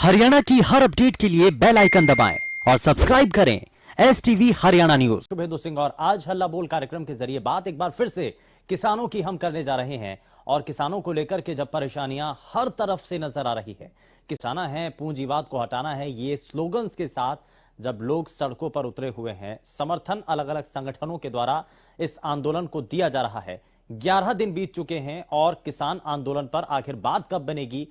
हरियाणा की हर अपडेट के लिए बेल आइकन दबाएं और सब्सक्राइब करें STV हरियाणा न्यूज। शुभेंदु सिंह और आज हल्ला बोल कार्यक्रम के जरिए बात एक बार फिर से किसानों की हम करने जा रहे हैं। और किसानों को लेकर के जब परेशानियां हर तरफ से नजर आ रही है, किसाना है, पूंजीवाद को हटाना है, ये स्लोगन्स के साथ जब लोग सड़कों पर उतरे हुए हैं, समर्थन अलग अलग संगठनों के द्वारा इस आंदोलन को दिया जा रहा है। 11 दिन बीत चुके हैं और किसान आंदोलन पर आखिर बात कब बनेगी,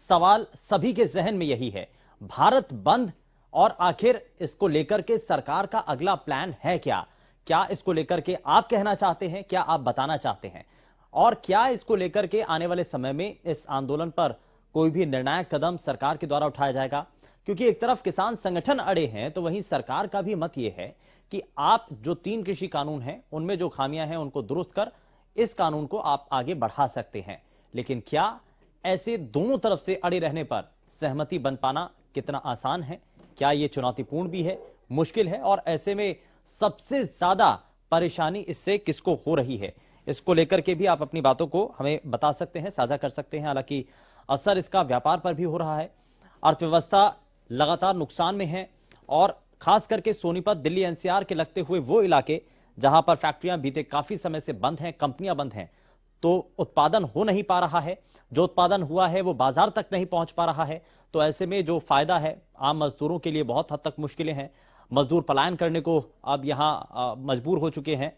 सवाल सभी के जहन में यही है। भारत बंद और आखिर इसको लेकर के सरकार का अगला प्लान है क्या? क्या इसको लेकर के आप कहना चाहते हैं, क्या आप बताना चाहते हैं? और क्या इसको लेकर के आने वाले समय में इस आंदोलन पर कोई भी निर्णायक कदम सरकार के द्वारा उठाया जाएगा? क्योंकि एक तरफ किसान संगठन अड़े हैं तो वहीं सरकार का भी मत यह है कि आप जो 3 कृषि कानून हैं उनमें जो खामियां हैं उनको दुरुस्त कर इस कानून को आप आगे बढ़ा सकते हैं। लेकिन क्या ऐसे दोनों तरफ से अड़े रहने पर सहमति बन पाना कितना आसान है? क्या यह चुनौतीपूर्ण भी है, मुश्किल है? और ऐसे में सबसे ज्यादा परेशानी इससे किसको हो रही है, इसको लेकर के भी आप अपनी बातों को हमें बता सकते हैं, साझा कर सकते हैं। हालांकि असर इसका व्यापार पर भी हो रहा है, अर्थव्यवस्था लगातार नुकसान में है और खास करके सोनीपत, दिल्ली NCR के लगते हुए वो इलाके जहां पर फैक्ट्रियां बीते काफी समय से बंद हैं, कंपनियां बंद हैं, तो उत्पादन हो नहीं पा रहा है। जो उत्पादन हुआ है वो बाजार तक नहीं पहुंच पा रहा है। तो ऐसे में जो फायदा है आम मजदूरों के लिए बहुत हद तक मुश्किलें हैं। मजदूर पलायन करने को अब यहां मजबूर हो चुके हैं,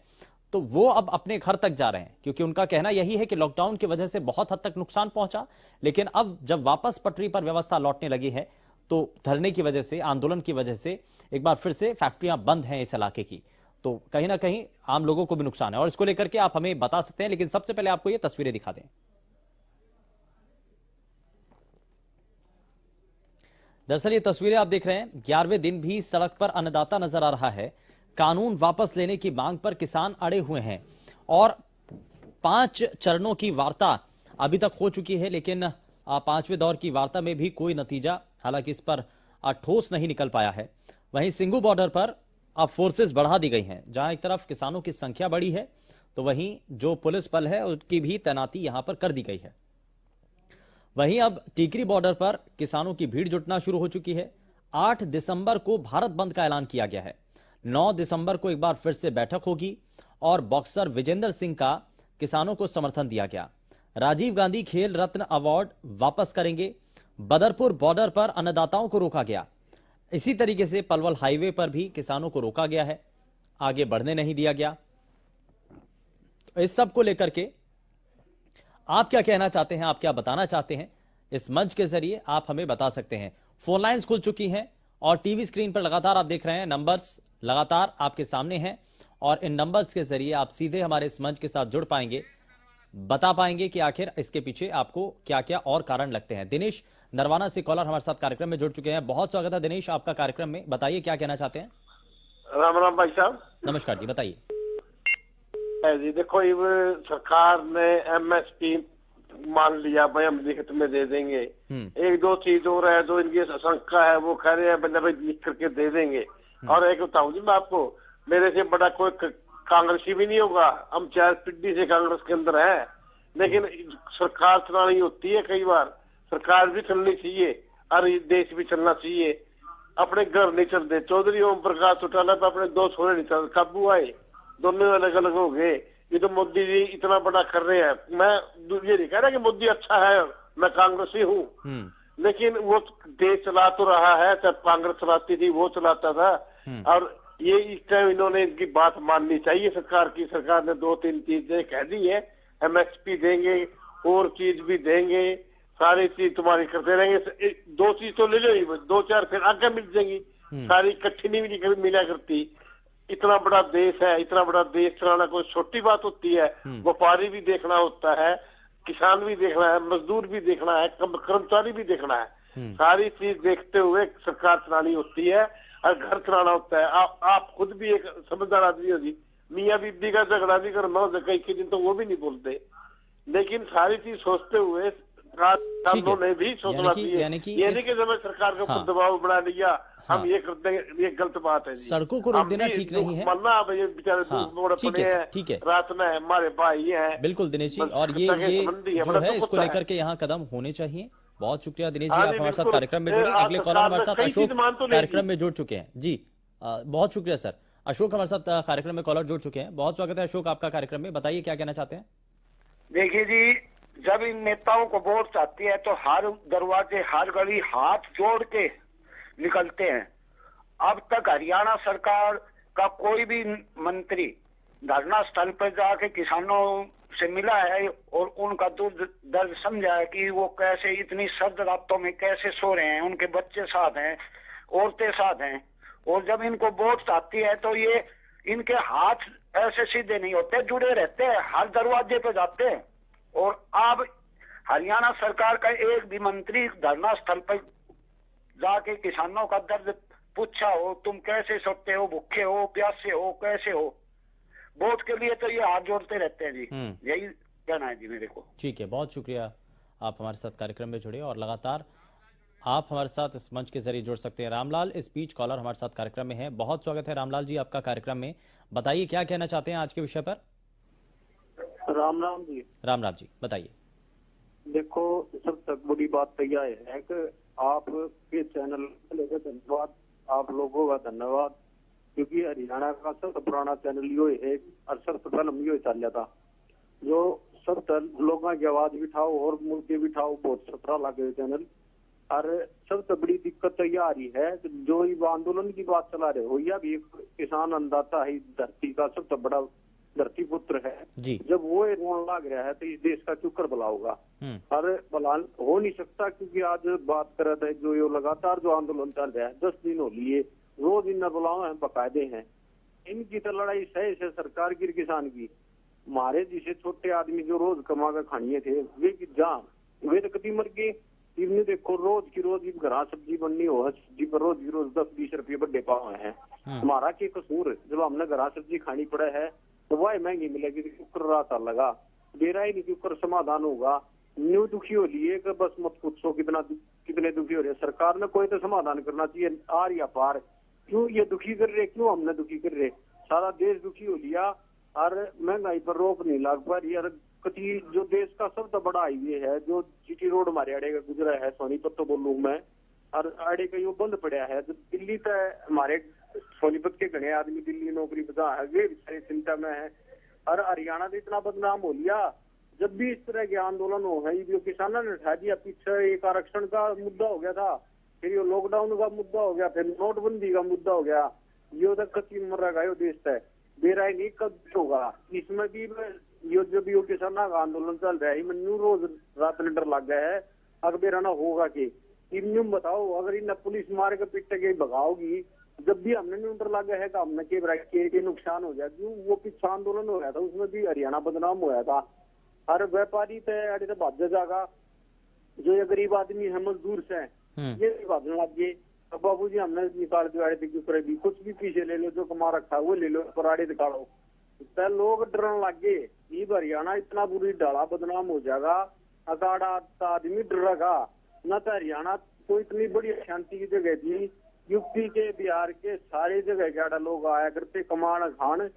तो वो अब अपने घर तक जा रहे हैं क्योंकि उनका कहना यही है कि लॉकडाउन की वजह से बहुत हद तक नुकसान पहुंचा। लेकिन अब जब वापस पटरी पर व्यवस्था लौटने लगी है तो धरने की वजह से, आंदोलन की वजह से एक बार फिर से फैक्ट्रियां बंद हैं इस इलाके की, तो कहीं ना कहीं आम लोगों को भी नुकसान है और इसको लेकर के आप हमें बता सकते हैं। लेकिन सबसे पहले आपको ये तस्वीरें दिखा दें। दरअसल ये तस्वीरें आप देख रहे हैं, 11वें दिन भी सड़क पर अन्नदाता नजर आ रहा है। कानून वापस लेने की मांग पर किसान अड़े हुए हैं और 5 चरणों की वार्ता अभी तक हो चुकी है, लेकिन 5वें दौर की वार्ता में भी कोई नतीजा हालांकि इस पर ठोस नहीं निकल पाया है। वहीं सिंघू बॉर्डर पर अब फोर्सेस बढ़ा दी गई हैं। जहां एक तरफ किसानों की संख्या बढ़ी है तो वहीं जो पुलिस बल है उसकी भी तैनाती यहां पर कर दी गई है। वहीं अब टीकरी बॉर्डर पर किसानों की भीड़ जुटना शुरू हो चुकी है। 8 दिसंबर को भारत बंद का ऐलान किया गया है। 9 दिसंबर को एक बार फिर से बैठक होगी और बॉक्सर विजेंद्र सिंह का किसानों को समर्थन दिया गया। राजीव गांधी खेल रत्न अवार्ड वापस करेंगे। बदरपुर बॉर्डर पर अन्नदाताओं को रोका गया। इसी तरीके से पलवल हाईवे पर भी किसानों को रोका गया है, आगे बढ़ने नहीं दिया गया। इस सब को लेकर के आप क्या कहना चाहते हैं, आप क्या बताना चाहते हैं, इस मंच के जरिए आप हमें बता सकते हैं। फोन लाइंस खुल चुकी हैं और टीवी स्क्रीन पर लगातार आप देख रहे हैं, नंबर्स लगातार आपके सामने हैं और इन नंबर्स के जरिए आप सीधे हमारे इस मंच के साथ जुड़ पाएंगे, बता पाएंगे कि आखिर इसके पीछे आपको क्या क्या और कारण लगते हैं। दिनेश नरवाना से कॉलर हमारे साथ कार्यक्रम में जुड़ चुके हैं। बहुत स्वागत है दिनेश आपका कार्यक्रम में, बताइए क्या कहना चाहते हैं। राम राम भाई साहब। नमस्कार जी, बताइए। जी देखो, ये सरकार ने MSP मान लिया भाई, हम लिखित में दे देंगे। 1-2 चीज और है जो इनकी शंका है, वो कह रहे हैं भाई लिख करके दे देंगे। और एक बताऊं जी मैं आपको, मेरे से बड़ा कोई कांग्रेसी भी नहीं होगा। हम 4 पीढ़ी से कांग्रेस के अंदर है, लेकिन सरकार चलानी होती है, कई बार सरकार भी चलनी चाहिए और देश भी चलना चाहिए। अपने घर नहीं चलते। चौधरी ओम प्रकाश चौटाला पे अपने 2 छोरे नहीं चल, काबू आए, दोनों अलग अलग हो गए। ये तो मोदी जी इतना बड़ा कर रहे हैं। मैं ये नहीं कह रहा कि मोदी अच्छा है, मैं कांग्रेसी हूँ, लेकिन वो देश चला तो रहा है, चाहे कांग्रेस चलाती थी वो चलाता था। और ये इस टाइम इन्होंने इनकी बात माननी चाहिए सरकार की। सरकार ने 2-3 चीजें कह दी है, MSP देंगे और चीज भी देंगे, सारी चीज तुम्हारी करते रहेंगे। 2 चीज तो ले लो, 2-4 फिर आगे मिल जाएंगी, सारी इकट्ठी नहीं भी मिला करती। इतना बड़ा देश है, इतना बड़ा देश चलाना कोई छोटी बात होती है। व्यापारी भी देखना होता है, किसान भी देखना है, मजदूर भी देखना है, कर्मचारी भी देखना है। सारी चीज देखते हुए सरकार चलानी होती है और घर चलाना होता है। आप खुद भी एक समझदार आदमी हो जी, मियाँ बीबी का झगड़ा भी करना हो कई दिन तो वो भी नहीं बोलते, लेकिन सारी चीज सोचते हुए ने भी सोचना चाहिए। यानी कि जब सरकार के ऊपर दबाव बना लिया, हम ये करते हैं, ये गलत बात है जी। सड़कों को रोक देना ठीक नहीं है, मरना ये बेचारे पड़े हैं, ठीक है, रात में हमारे भाई हैं। बिल्कुल दिनेश जी, और ये जो है इसको लेकर के यहाँ कदम होने चाहिए बहुत शुक्रिया दिनेश जी, हाँ आप जी, हमारे साथ बिल्कुल। कार्यक्रम में जुड़े। आज अगले कॉलर सरकार हमारे ने साथ कई अशोक चीज मान तो ली कार्यक्रम थी। में जुड़ चुके हैं जी। बहुत शुक्रिया सर। अशोक हमारे साथ कार्यक्रम में कॉलर जुड़ चुके हैं। बहुत स्वागत है अशोक आपका कार्यक्रम में, बताइए क्या कहना चाहते हैं। देखिए जी, जब इन नेताओं को वोट चाहती है तो हर दरवाजे हर गली हाथ जोड़ के निकलते हैं। अब तक हरियाणा सरकार का कोई भी मंत्री धरना स्थल पर जाके किसानों से मिला है और उनका दुख दर्द समझा है कि वो कैसे इतनी सर्द रातों में कैसे सो रहे हैं, उनके बच्चे साथ हैं, औरतें साथ हैं। और जब इनको वोट चाहती है तो ये इनके हाथ ऐसे सीधे नहीं होते, जुड़े रहते हैं, हर दरवाजे पे जाते हैं। और अब हरियाणा सरकार का एक भी मंत्री धरना स्थल पर जाके किसानों का दर्द पूछा हो, तुम कैसे सोते हो, भूखे हो, प्यासे हो, कैसे हो। वोट के लिए तो ये हाथ जोड़ते रहते हैं जी। यही कहना है जी मेरे को। ठीक है, बहुत शुक्रिया, आप हमारे साथ कार्यक्रम में जुड़े और लगातार आप हमारे साथ इस मंच के जरिए जुड़ सकते हैं। रामलाल इस बीच कॉलर हमारे साथ कार्यक्रम में है। बहुत स्वागत है रामलाल जी आपका कार्यक्रम में, बताइए क्या कहना चाहते हैं आज के विषय पर। राम राम जी। राम राम जी, बताइए। देखो, सब तक बड़ी बात तो यह है कि आपके चैनल लेकर धन्यवाद, आप लोगों का धन्यवाद, क्योंकि हरियाणा का सबसे पुराना चैनल यो है। अरसर फिल्म यो चल जाता जो सब लोगों की आवाज भी उठाओ और मुद्दे भी उठाओ, बहुत सतरा लगे चैनल। और सबसे बड़ी दिक्कत तो यह आ रही है कि जो ये आंदोलन की बात चला रहे हो, यह भी एक किसान अन्नदाता है, धरती का सबसे बड़ा धरती पुत्र है जी। जब वो रोन लग रहा है तो इस देश का क्यों कर भला होगा। और भला हो नहीं सकता, क्योंकि आज बात कर रहे थे जो ये लगातार जो आंदोलन चल रहा है 10 दिन हो लिए, रोज इन बुलाओ हैं, बकायदे हैं। इनकी तो लड़ाई सही से सरकार की किसान की। हमारे जिसे छोटे आदमी जो रोज कमा कर खानिए थे वे की जान, वे तो कभी मर गए। इनने देखो रोज की रोज घर सब्जी बननी हो, सब्जी पर रोज की रोज 10-20 रुपये बड़े पाव हैं। हमारा क्या कसूर, जब हमने घर सब्जी खानी पड़ा है तो वह महंगी मिलेगी, कुकर रात लगा डेरा ही नहीं, कुकर समाधान होगा। न्यू दुखी हो लिए कि बस मत पूछो कितने दुखी हो रहे। सरकार ने कोई तो समाधान करना चाहिए, आर या पार। क्यों ये दुखी कर रहे, क्यों हमने दुखी कर रहे, सारा देश दुखी हो लिया और महंगाई पर रोक नहीं लग पा रही। और कति जो देश का सबसे बड़ा हाईवे है, जो जीटी रोड हमारे आड़े का गुजरा है, सोनीपत तो बोलूं मैं, और आड़े का यो बंद पड़ा है। जो दिल्ली तक हमारे सोनीपत के घने आदमी दिल्ली नौकरी बता है, वे सारी चिंता में है। और हरियाणा तो इतना बदनाम हो लिया, जब भी इस तरह के आंदोलन हो है, जो किसानों ने उठा दिया, पीछे एक आरक्षण का मुद्दा हो गया था, फिर ये लॉकडाउन का मुद्दा हो गया, फिर नोटबंदी का मुद्दा हो गया। यो तक कच्ची मर रहा यो देश है, बेराय नहीं कब होगा। इसमें भी यो जब यो किसानों का आंदोलन चल रहा है, इनमें रोज रात में डर लग गया है, अगर बेराना होगा कि इन बताओ, अगर इन पुलिस मार के पीट के भगाओगी, जब भी हमने न्यूट्रल लगा है तो हमने के नुकसान हो जाए। क्यों वो पीछे आंदोलन हो रहा था, उसमें भी हरियाणा बदनाम होया था। हर व्यापारी अड़े तो भाज जागा, जो ये गरीब आदमी है, मजदूर से ये भी भाजने लग गए। अब बाबू जी हमने निकाल दिया, आड़े क्यों करेगी, कुछ भी पीछे ले लो, जो कमा रखा है वो ले लो, पर आड़े निकालो। तो लोग डरने लग गए, ये हरियाणा इतना बुरी डाला बदनाम हो जाएगा, अगाड़ा आदमी डरेगा न। तो हरियाणा को इतनी बड़ी शांति की जगह थी, यूपी के बिहार के सारे जगह के लोग आया करते कमान खान,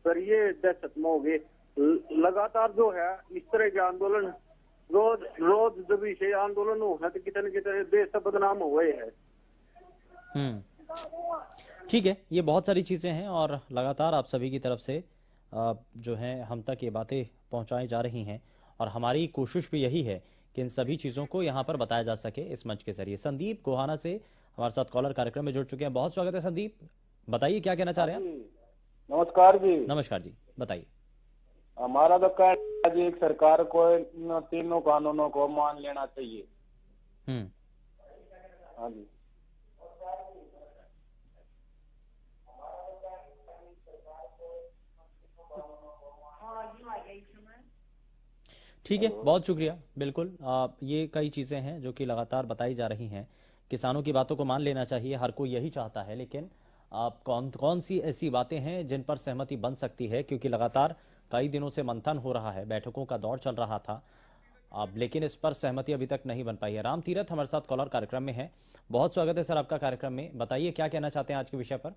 पर ये दहशत में हो गए। लगातार जो है इस तरह के आंदोलन रोज जब इसे आंदोलन हो है तो कितने देश से बदनाम हुए है। ठीक है, ये बहुत सारी चीजें हैं और लगातार आप सभी की तरफ से जो है हम तक ये बातें पहुंचाई जा रही हैं और हमारी कोशिश भी यही है कि इन सभी चीजों को यहाँ पर बताया जा सके इस मंच के जरिए। संदीप गोहाना से हमारे साथ कॉलर कार्यक्रम में जुड़ चुके हैं, बहुत स्वागत है संदीप, बताइए क्या कहना चाह रहे हैं। नमस्कार जी। नमस्कार जी, बताइए। हमारा तो कहना है जी, सरकार को इन तीनों कानूनों को मान लेना चाहिए। हाँ जी। ठीक है, बहुत शुक्रिया। बिल्कुल ये कई चीजें हैं जो कि लगातार बताई जा रही हैं। किसानों की बातों को मान लेना चाहिए, हर कोई यही चाहता है, लेकिन कौन सी ऐसी बातें हैं जिन पर सहमति बन सकती है, क्योंकि लगातार कई दिनों से मंथन हो रहा है, बैठकों का दौर चल रहा था, लेकिन इस पर सहमति अभी तक नहीं बन पाई है। राम तीरथ हमारे साथ कॉलर कार्यक्रम में है, बहुत स्वागत है सर आपका कार्यक्रम में, बताइए क्या कहना चाहते हैं आज के विषय पर।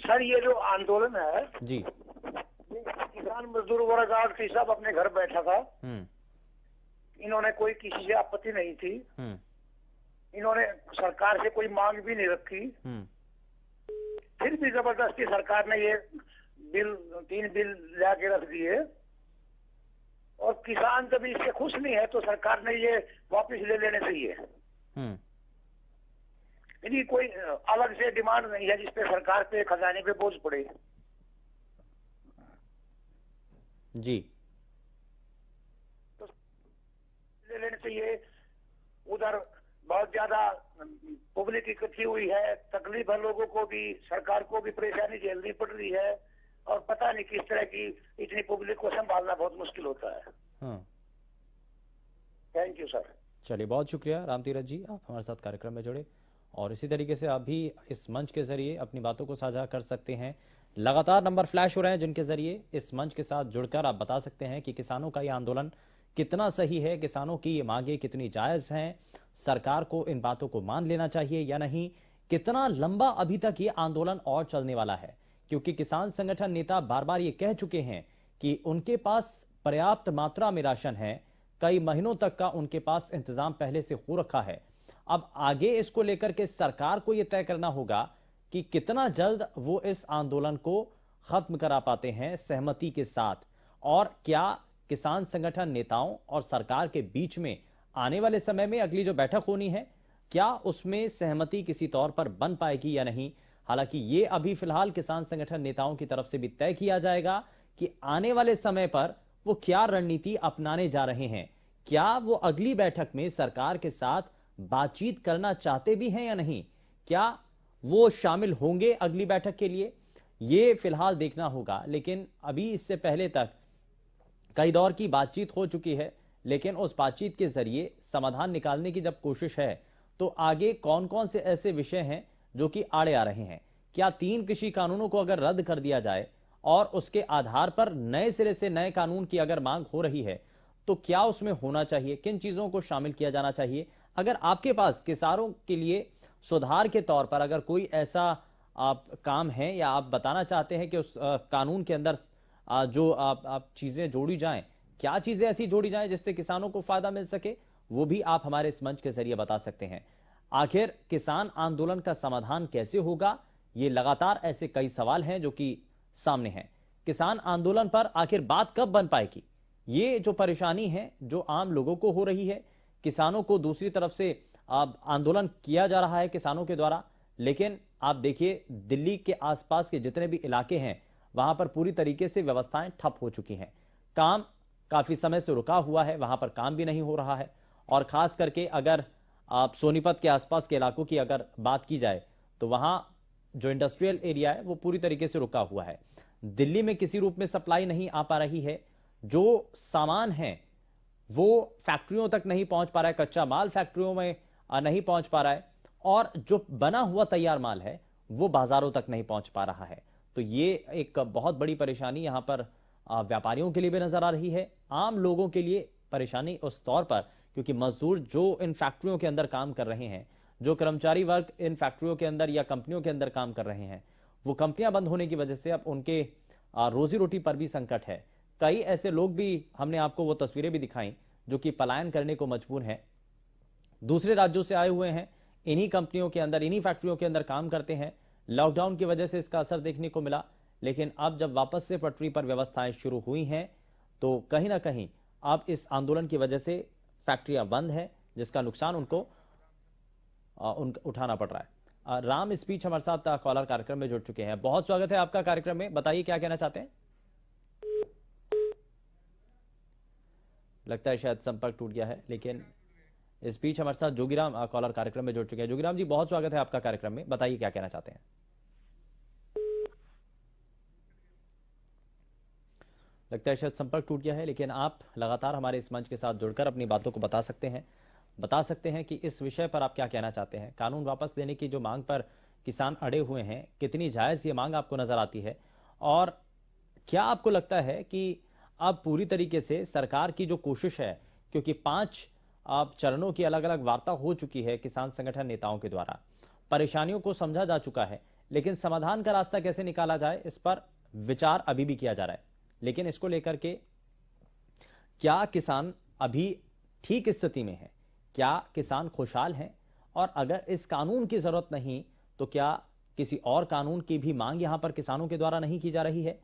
सर ये जो आंदोलन है जी, किसान मजदूर वर्ग आज सब अपने घर बैठा था, इन्होंने कोई किसी से आपत्ति नहीं थी, इन्होंने सरकार से कोई मांग भी नहीं रखी, फिर भी जबरदस्ती सरकार ने ये बिल 3 बिल लाके रख दिए। और किसान जब इससे खुश नहीं है तो सरकार ने ये वापस ले लेने चाहिए। इनकी कोई अलग से डिमांड नहीं है जिसपे सरकार पे खजाने पे बोझ पड़े। जी, तो ले लेने चाहिए। उधर बहुत ज्यादा पब्लिक इकट्ठी हुई है, तकलीफ है लोगों को भी, सरकार को भी परेशानी झेलनी पड़ रही है, और पता नहीं किस तरह की इतनी पब्लिक को संभालना बहुत मुश्किल होता है। Thank you sir. चलिए, बहुत शुक्रिया राम तीरथ जी, आप हमारे साथ कार्यक्रम में जुड़े, और इसी तरीके से आप भी इस मंच के जरिए अपनी बातों को साझा कर सकते हैं। लगातार नंबर फ्लैश हो रहे हैं जिनके जरिए इस मंच के साथ जुड़कर आप बता सकते हैं कि किसानों का ये आंदोलन कितना सही है, किसानों की ये मांगे कितनी जायज हैं, सरकार को इन बातों को मान लेना चाहिए या नहीं, कितना लंबा अभी तक ये आंदोलन और चलने वाला है। क्योंकि किसान संगठन नेता बार बार ये कह चुके हैं कि उनके पास पर्याप्त मात्रा में राशन है, कई महीनों तक का उनके पास इंतजाम पहले से हो रखा है। अब आगे इसको लेकर के सरकार को यह तय करना होगा कि कितना जल्द वो इस आंदोलन को खत्म करा पाते हैं सहमति के साथ, और क्या किसान संगठन नेताओं और सरकार के बीच में आने वाले समय में अगली जो बैठक होनी है, क्या उसमें सहमति किसी तौर पर बन पाएगी या नहीं। हालांकि ये अभी फिलहाल किसान संगठन नेताओं की तरफ से भी तय किया जाएगा कि आने वाले समय पर वो क्या रणनीति अपनाने जा रहे हैं, क्या वो अगली बैठक में सरकार के साथ बातचीत करना चाहते भी हैं या नहीं, क्या वो शामिल होंगे अगली बैठक के लिए, ये फिलहाल देखना होगा। लेकिन अभी इससे पहले तक कई दौर की बातचीत हो चुकी है, लेकिन उस बातचीत के जरिए समाधान निकालने की जब कोशिश है तो आगे कौन कौन से ऐसे विषय हैं जो कि आड़े आ रहे हैं। क्या 3 कृषि कानूनों को अगर रद्द कर दिया जाए और उसके आधार पर नए सिरे से नए कानून की अगर मांग हो रही है तो क्या उसमें होना चाहिए, किन चीजों को शामिल किया जाना चाहिए। अगर आपके पास किसानों के लिए सुधार के तौर पर अगर कोई ऐसा काम है या आप बताना चाहते हैं कि उस कानून के अंदर जो आप चीजें जोड़ी जाएं, क्या चीजें ऐसी जोड़ी जाएं जिससे किसानों को फायदा मिल सके, वो भी आप हमारे इस मंच के जरिए बता सकते हैं। आखिर किसान आंदोलन का समाधान कैसे होगा, ये लगातार ऐसे कई सवाल हैं जो कि सामने हैं। किसान आंदोलन पर आखिर बात कब बन पाएगी, ये जो परेशानी है जो आम लोगों को हो रही है, किसानों को दूसरी तरफ से आंदोलन किया जा रहा है किसानों के द्वारा, लेकिन आप देखिए दिल्ली के आसपास के जितने भी इलाके हैं वहां पर पूरी तरीके से व्यवस्थाएं ठप हो चुकी हैं, काम काफी समय से रुका हुआ है, वहां पर काम भी नहीं हो रहा है। और खास करके अगर आप सोनीपत के आसपास के इलाकों की अगर बात की जाए तो वहां जो इंडस्ट्रियल एरिया है वो पूरी तरीके से रुका हुआ है। दिल्ली में किसी रूप में सप्लाई नहीं आ पा रही है, जो सामान है वो फैक्ट्रियों तक नहीं पहुंच पा रहा है, कच्चा माल फैक्ट्रियों में नहीं पहुंच पा रहा है, और जो बना हुआ तैयार माल है वो बाजारों तक नहीं पहुंच पा रहा है। तो ये एक बहुत बड़ी परेशानी यहां पर व्यापारियों के लिए भी नजर आ रही है, आम लोगों के लिए परेशानी उस तौर पर, क्योंकि मजदूर जो इन फैक्ट्रियों के अंदर काम कर रहे हैं, जो कर्मचारी वर्ग इन फैक्ट्रियों के अंदर या कंपनियों के अंदर काम कर रहे हैं, वो कंपनियां बंद होने की वजह से अब उनके रोजी रोटी पर भी संकट है। कई ऐसे लोग भी, हमने आपको वो तस्वीरें भी दिखाई, जो कि पलायन करने को मजबूर हैं, दूसरे राज्यों से आए हुए हैं, इन्हीं कंपनियों के अंदर, इन्हीं फैक्ट्रियों के अंदर काम करते हैं। लॉकडाउन की वजह से इसका असर देखने को मिला, लेकिन अब जब वापस से पटरी पर व्यवस्थाएं शुरू हुई हैं तो कहीं ना कहीं अब इस आंदोलन की वजह से फैक्ट्रियां बंद हैं, जिसका नुकसान उनको उठाना पड़ रहा है। राम इस बीच हमारे साथ कॉलर कार्यक्रम में जुड़ चुके हैं, बहुत स्वागत है आपका कार्यक्रम में, बताइए क्या कहना चाहते हैं। लगता है शायद संपर्क टूट गया है, लेकिन इस बीच हमारे साथ जोगीराम कॉलर कार्यक्रम में जुड़ चुके हैं। जोगीराम जी, बहुत स्वागत है आपका कार्यक्रम में, बताइए क्या कहना चाहते हैं। लगता है शायद संपर्क टूट गया है, लेकिन आप लगातार हमारे इस मंच के साथ जुड़कर अपनी बातों को बता सकते हैं कि इस विषय पर आप क्या कहना चाहते हैं। कानून वापस लेने की जो मांग पर किसान अड़े हुए हैं, कितनी जायज ये मांग आपको नजर आती है, और क्या आपको लगता है कि अब पूरी तरीके से सरकार की जो कोशिश है, क्योंकि 5 चरणों की अलग अलग वार्ता हो चुकी है किसान संगठन नेताओं के द्वारा, परेशानियों को समझा जा चुका है, लेकिन समाधान का रास्ता कैसे निकाला जाए इस पर विचार अभी भी किया जा रहा है। लेकिन इसको लेकर के क्या किसान अभी ठीक स्थिति में है? क्या किसान खुशहाल हैं? और अगर इस कानून की जरूरत नहीं तो क्या किसी और कानून की भी मांग यहां पर किसानों के द्वारा नहीं की जा रही है?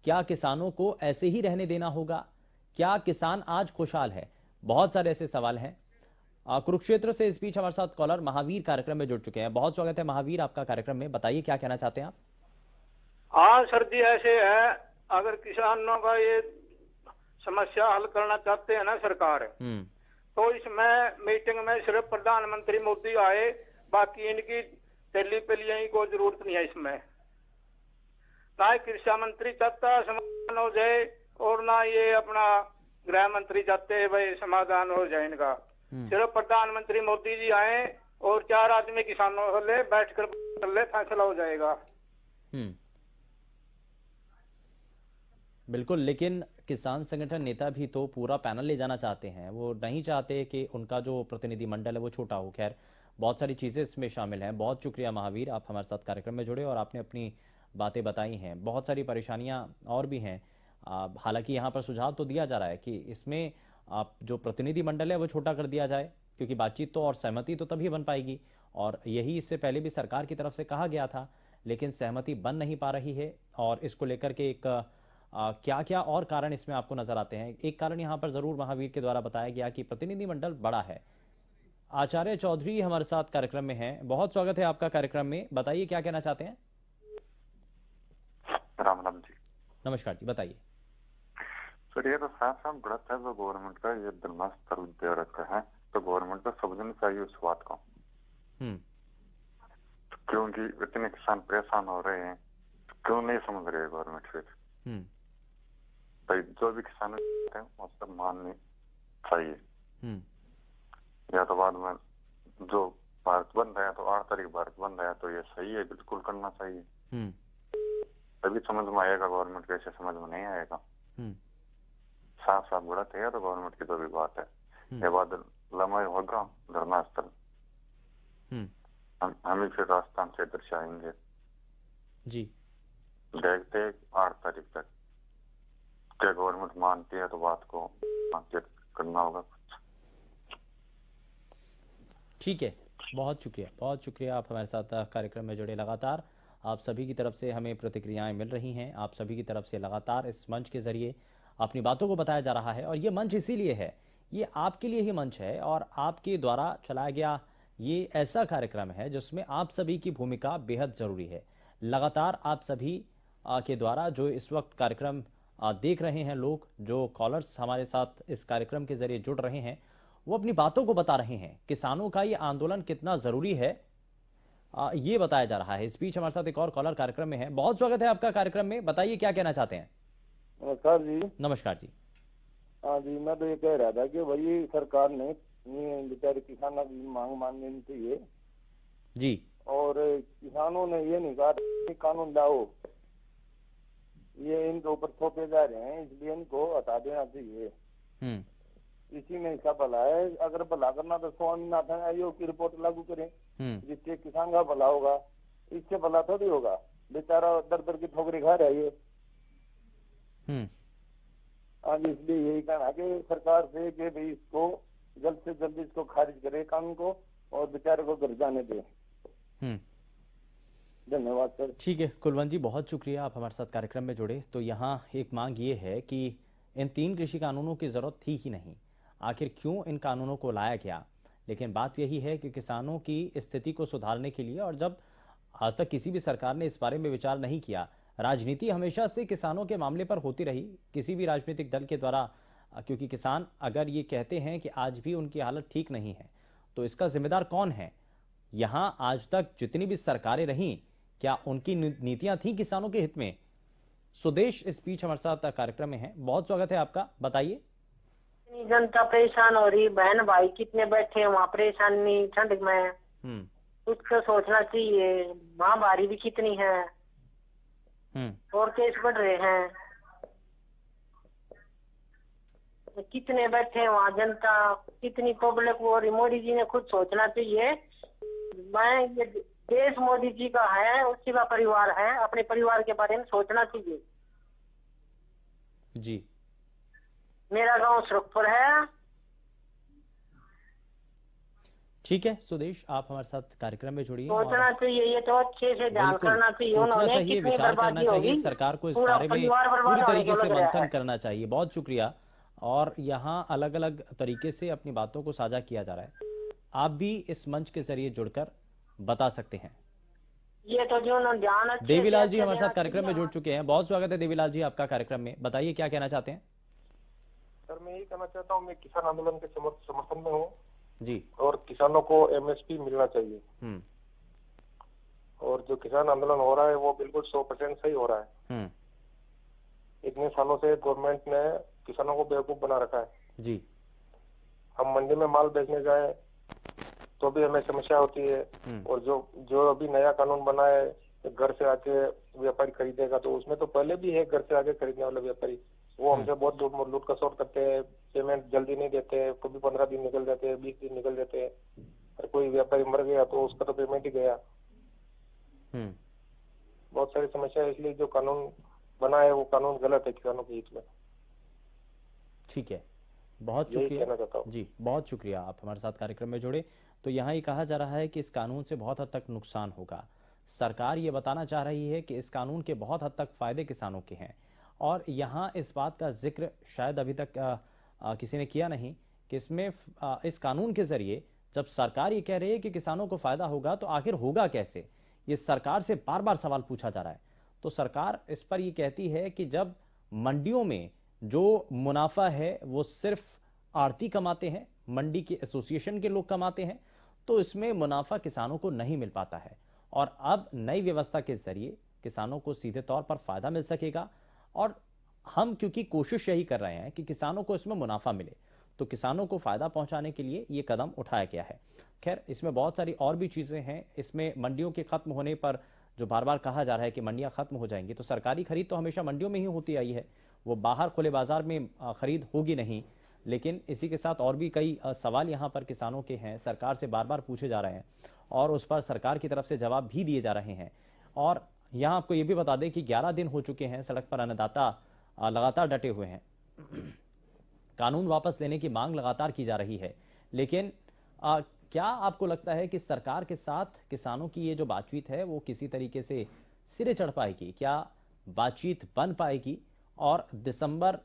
क्या किसानों को ऐसे ही रहने देना होगा? क्या किसान आज खुशहाल है? बहुत सारे ऐसे सवाल हैं। कुरुक्षेत्र से इस बीच हमारे साथ कॉलर महावीर कार्यक्रम में जुड़ चुके हैं। बहुत स्वागत है महावीर आपका कार्यक्रम में। बताइए क्या कहना चाहते हैं आप? हाँ सर जी, ऐसे है, अगर किसानों का ये समस्या हल करना चाहते हैं ना सरकार, तो इसमें मीटिंग में सिर्फ प्रधानमंत्री मोदी आए, बाकी इनकी तेली पेलियां को जरूरत नहीं है इसमें। ना कृषि मंत्री चाहता समाधान हो जाए और ना ये अपना गृह मंत्री चाहते हैं भाई समाधान हो जाए इनका। सिर्फ प्रधानमंत्री मोदी जी आए और 4 आदमी किसानों से बैठकर कर ले, फैसला हो जाएगा। बिल्कुल, लेकिन किसान संगठन नेता भी तो पूरा पैनल ले जाना चाहते हैं। वो नहीं चाहते कि उनका जो प्रतिनिधि मंडल है वो छोटा हो। खैर, बहुत सारी चीजें इसमें शामिल हैं। बहुत शुक्रिया महावीर, आप हमारे साथ कार्यक्रम में जुड़े और आपने अपनी बातें बताई हैं। बहुत सारी परेशानियां और भी हैं। हालांकि यहाँ पर सुझाव तो दिया जा रहा है कि इसमें आप जो प्रतिनिधि मंडल है वो छोटा कर दिया जाए, क्योंकि बातचीत तो और सहमति तो तभी बन पाएगी। और यही इससे पहले भी सरकार की तरफ से कहा गया था, लेकिन सहमति बन नहीं पा रही है। और इसको लेकर के एक क्या क्या और कारण इसमें आपको नजर आते हैं? एक कारण यहाँ पर जरूर महावीर के द्वारा बताया गया कि प्रतिनिधि मंडल बड़ा है। आचार्य चौधरी हमारे साथ कार्यक्रम में हैं। बहुत स्वागत है आपका कार्यक्रम में। बताइए क्या कहना चाहते हैं? राम राम जी। नमस्कार जी, बताइए। सर, ये तो साफ साफ गलत है जो गवर्नमेंट का ये धर्मास्तर दे रखा है, तो गवर्नमेंट को समझना चाहिए उस बात को। क्योंकि इतने किसान परेशान हो रहे हैं, तो क्यों नहीं समझ रहे गवर्नमेंट फिर? तो जो भी किसान हैं वो सब मानने चाहिए। या तो बाद में जो भारत बंद है तो 8 तारीख भारत बंद है तो ये सही है, बिल्कुल करना चाहिए। तभी समझ में आएगा, गवर्नमेंट कैसे समझ में नहीं आएगा। साफ साफ गलत है तो गवर्नमेंट की जो भी बात है। ये बाद लम्बा होगा धरना स्थल, हम ही फिर राजस्थान से इधर से आएंगे जी। देखते 8 तारीख तक क्या गवर्नमेंट मानती है तो बात को करना होगा कुछ। ठीक है, बहुत शुक्रिया आप हमारे साथ कार्यक्रम में जुड़े। लगातार आप सभी की तरफ से हमें प्रतिक्रियाएं मिल रही हैं। आप सभी की तरफ से लगातार इस मंच के जरिए अपनी बातों को बताया जा रहा है। और ये मंच इसीलिए है, ये आपके लिए ही मंच है और आपके द्वारा चलाया गया ये ऐसा कार्यक्रम है जिसमें आप सभी की भूमिका बेहद जरूरी है। लगातार आप सभी के द्वारा जो इस वक्त कार्यक्रम देख रहे हैं लोग, जो कॉलर्स हमारे साथ इस कार्यक्रम के जरिए जुड़ रहे हैं, वो अपनी बातों को बता रहे हैं। किसानों का ये आंदोलन कितना जरूरी है ये बताया जा रहा है। इस बीच हमारे साथ एक और कॉलर कार्यक्रम में है। बहुत स्वागत है आपका कार्यक्रम में। बताइए क्या कहना चाहते हैं? नमस्कार जी। नमस्कार जी। हाँ जी, मैं तो ये कह रहा था कि भाई सरकार ने बेचारे किसानों की मांग माननी चाहिए जी। और किसानों ने ये नहीं कहा कि कानून लाओ, ये इनके ऊपर थोपे जा रहे हैं, इसलिए इनको हटा देना चाहिए। इसी में इसका भला है। अगर भला करना तो स्वामीनाथन आयोग की रिपोर्ट लागू करें, जिससे किसान का भला होगा। इससे भला थोड़ी होगा, बेचारा दर दर की ठोकरी खा रहा है ये। आज इसलिए यही कहना है कि सरकार से कि भाई इसको जल्द से जल्द इसको खारिज करे कानून को और बेचारे को घर जाने दे। धन्यवाद सर। ठीक है कुलवंत जी, बहुत शुक्रिया आप हमारे साथ कार्यक्रम में जुड़े। तो यहाँ एक मांग ये है कि इन 3 कृषि कानूनों की जरूरत थी ही नहीं। आखिर क्यों इन कानूनों को लाया गया? लेकिन बात यही है कि किसानों की स्थिति को सुधारने के लिए, और जब आज तक किसी भी सरकार ने इस बारे में विचार नहीं किया, राजनीति हमेशा से किसानों के मामले पर होती रही किसी भी राजनीतिक दल के द्वारा, क्योंकि किसान अगर ये कहते हैं कि आज भी उनकी हालत ठीक नहीं है तो इसका जिम्मेदार कौन है? यहां आज तक जितनी भी सरकारें रहीं, क्या उनकी नीतियां थी किसानों के हित में? सुदेश इस बीच हमारे साथ कार्यक्रम में है। बहुत स्वागत है आपका। बताइए। जनता परेशान हो रही, बहन भाई कितने बैठे हैं वहाँ परेशानी ठंड में, कुछ तो सोचना चाहिए। महामारी भी कितनी है और केस बढ़ रहे हैं, कितने बैठे हैं वहाँ जनता, कितनी पब्लिक हो रही। मोदी जी ने खुद सोचना चाहिए। मैं ये देश मोदी जी का है, उसी का परिवार है, अपने परिवार के बारे में सोचना चाहिए जी। मेरा गांव सुरखपुर है, ठीक है सुदेश, आप हमारे साथ कार्यक्रम में जुड़िए। सोचना चाहिए, ये तो अच्छे से ध्यान करना चाहिए, सोचना चाहिए, विचार करना चाहिए, सरकार को इस बारे में पूरी तरीके से मंथन करना चाहिए। बहुत शुक्रिया। और यहाँ अलग अलग तरीके से अपनी बातों को साझा किया जा रहा है, आप भी इस मंच के जरिए जुड़कर बता सकते हैं। ये तो जो ध्यान देवीलाल जी हमारे साथ कार्यक्रम में जुड़ चुके हैं। बहुत स्वागत है देवीलाल जी आपका कार्यक्रम में, बताइए क्या कहना चाहते हैं। सर मैं यही कहना चाहता हूँ, मैं किसान आंदोलन के समर्थन में हूँ जी, और किसानों को एमएसपी मिलना चाहिए। और जो किसान आंदोलन हो रहा है वो बिल्कुल 100% सही हो रहा है। इतने सालों से गवर्नमेंट ने किसानों को बेवकूफ बना रखा है जी। हम मंडी में माल बेचने जाए तो भी हमें समस्या होती है, और जो अभी नया कानून बना है घर से आके व्यापारी खरीदेगा, तो उसमें तो पहले भी है घर से आके खरीदने वाले व्यापारी, वो हमसे बहुत लूट खसोट करते हैं, पेमेंट जल्दी नहीं देते, कभी 15 दिन निकल जाते हैं, 20 दिन निकल जाते हैं, और कोई व्यापारी मर गया तो उसका तो पेमेंट ही गया। बहुत सारी समस्या है, इसलिए जो कानून बना है वो कानून गलत है किसानों के हित में। ठीक है, बहुत शुक्रिया जी, बहुत शुक्रिया आप हमारे साथ कार्यक्रम में जुड़े। तो यहाँ ये कहा जा रहा है कि इस कानून से बहुत हद तक नुकसान होगा। सरकार ये बताना चाह रही है कि इस कानून के बहुत हद तक फायदे किसानों के हैं, और यहाँ इस बात का जिक्र शायद अभी तक किसी ने किया नहीं कि इसमें इस कानून के जरिए जब सरकार ये कह रही है कि किसानों को फायदा होगा, तो आखिर होगा कैसे, ये सरकार से बार बार सवाल पूछा जा रहा है। तो सरकार इस पर ये कहती है कि जब मंडियों में जो मुनाफा है वो सिर्फ आड़ती कमाते हैं, मंडी के एसोसिएशन के लोग कमाते हैं, तो इसमें मुनाफा किसानों को नहीं मिल पाता है। और अब नई व्यवस्था के जरिए किसानों को सीधे तौर पर फायदा मिल सकेगा, और हम क्योंकि कोशिश यही कर रहे हैं कि किसानों को इसमें मुनाफा मिले, तो किसानों को फायदा पहुंचाने के लिए ये कदम उठाया गया है। खैर इसमें बहुत सारी और भी चीजें हैं। इसमें मंडियों के खत्म होने पर जो बार बार कहा जा रहा है कि मंडियां खत्म हो जाएंगी, तो सरकारी खरीद तो हमेशा मंडियों में ही होती आई है, वो बाहर खुले बाजार में खरीद होगी नहीं। लेकिन इसी के साथ और भी कई सवाल यहाँ पर किसानों के हैं, सरकार से बार बार पूछे जा रहे हैं, और उस पर सरकार की तरफ से जवाब भी दिए जा रहे हैं। और यहाँ आपको ये भी बता दें कि 11 दिन हो चुके हैं, सड़क पर अन्नदाता लगातार डटे हुए हैं। कानून वापस लेने की मांग लगातार की जा रही है। लेकिन क्या आपको लगता है कि सरकार के साथ किसानों की ये जो बातचीत है वो किसी तरीके से सिरे चढ़ पाएगी? क्या बातचीत बन पाएगी? और दिसंबर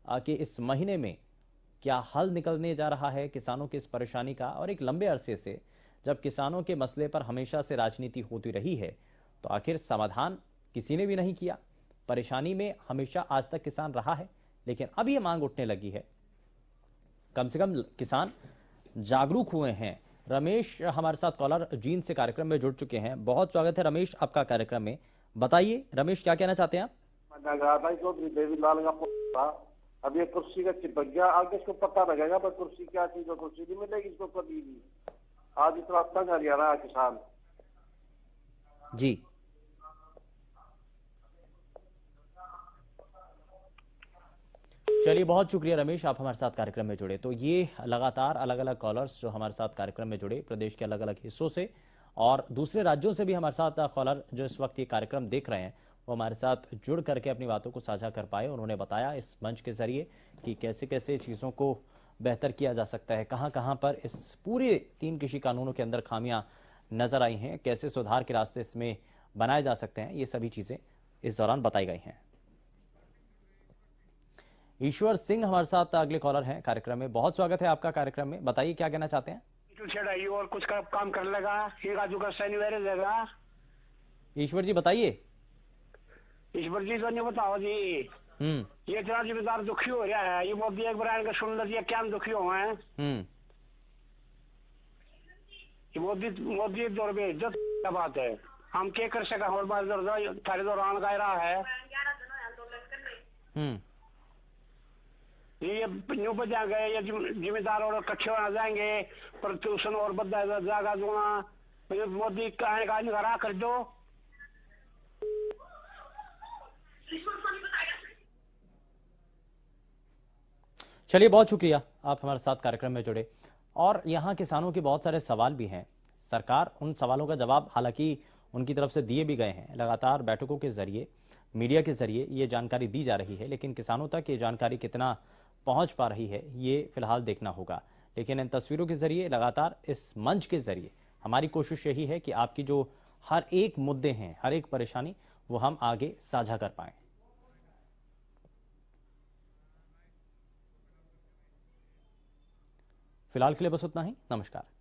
के इस महीने में क्या हल निकलने जा रहा है किसानों की इस परेशानी का? और एक लंबे अरसे से जब किसानों के मसले पर हमेशा से राजनीति होती रही है, तो आखिर समाधान किसी ने भी नहीं किया। परेशानी में हमेशा आज तक किसान रहा है, लेकिन अब ये मांग उठने लगी है। कम से कम किसान जागरूक हुए हैं। रमेश हमारे साथ कॉलर जींद से कार्यक्रम में जुड़ चुके हैं। बहुत स्वागत है रमेश आपका कार्यक्रम में, बताइए रमेश क्या कहना चाहते हैं आप? देवीलाल का अब ये कुर्सी का चिपक गया, आगे इसको पता लगेगा पर कुर्सी क्या चीज, कुर्सी नहीं मिलेगी इसको कभी भी। आज इतना तंग आ रहा है किसान जी। चलिए बहुत शुक्रिया रमेश, आप हमारे साथ कार्यक्रम में जुड़े। तो ये लगातार अलग अलग कॉलर्स जो हमारे साथ कार्यक्रम में जुड़े प्रदेश के अलग अलग हिस्सों से और दूसरे राज्यों से भी हमारे साथ कॉलर जो इस वक्त ये कार्यक्रम देख रहे हैं वो हमारे साथ जुड़ करके अपनी बातों को साझा कर पाए। उन्होंने बताया इस मंच के जरिए कि कैसे कैसे चीज़ों को बेहतर किया जा सकता है, कहां कहां पर इस पूरे 3 कृषि कानूनों के अंदर खामियां नजर आई हैं, कैसे सुधार के रास्ते इसमें बनाए जा सकते हैं, ये सभी चीजें इस दौरान बताई गई हैं। ईश्वर सिंह हमारे साथ अगले कॉलर हैं कार्यक्रम में। बहुत स्वागत है आपका कार्यक्रम में, बताइए क्या कहना चाहते हैं? और कुछ का काम कर लेगा, ईश्वर जी बताइए। ईश्वर जी तो नहीं बताओ जी, ये इतना जिम्मेदार दुखी हो रहा है, ये मोदी एक बार का सुन लीजिए क्या दुखी हो हैं। मोदी दौर में इज्जत का बात है, हम क्या कर सका, और बार थारे दौरान का रहा है ये न्यू बजा गए, ये जिम्मेदार और इकट्ठे होना जाएंगे, प्रदूषण और बदला जाएगा दूंगा, मोदी का निगरान कर दो। चलिए बहुत शुक्रिया आप हमारे साथ कार्यक्रम में जुड़े। और यहाँ किसानों के बहुत सारे सवाल भी हैं, सरकार उन सवालों का जवाब हालांकि उनकी तरफ से दिए भी गए हैं। लगातार बैठकों के जरिए, मीडिया के जरिए ये जानकारी दी जा रही है, लेकिन किसानों तक ये जानकारी कितना पहुंच पा रही है ये फिलहाल देखना होगा। लेकिन इन तस्वीरों के जरिए, लगातार इस मंच के जरिए हमारी कोशिश यही है कि आपकी जो हर एक मुद्दे हैं, हर एक परेशानी, वो हम आगे साझा कर पाएं। फिलहाल के लिए बस उतना ही। नमस्कार।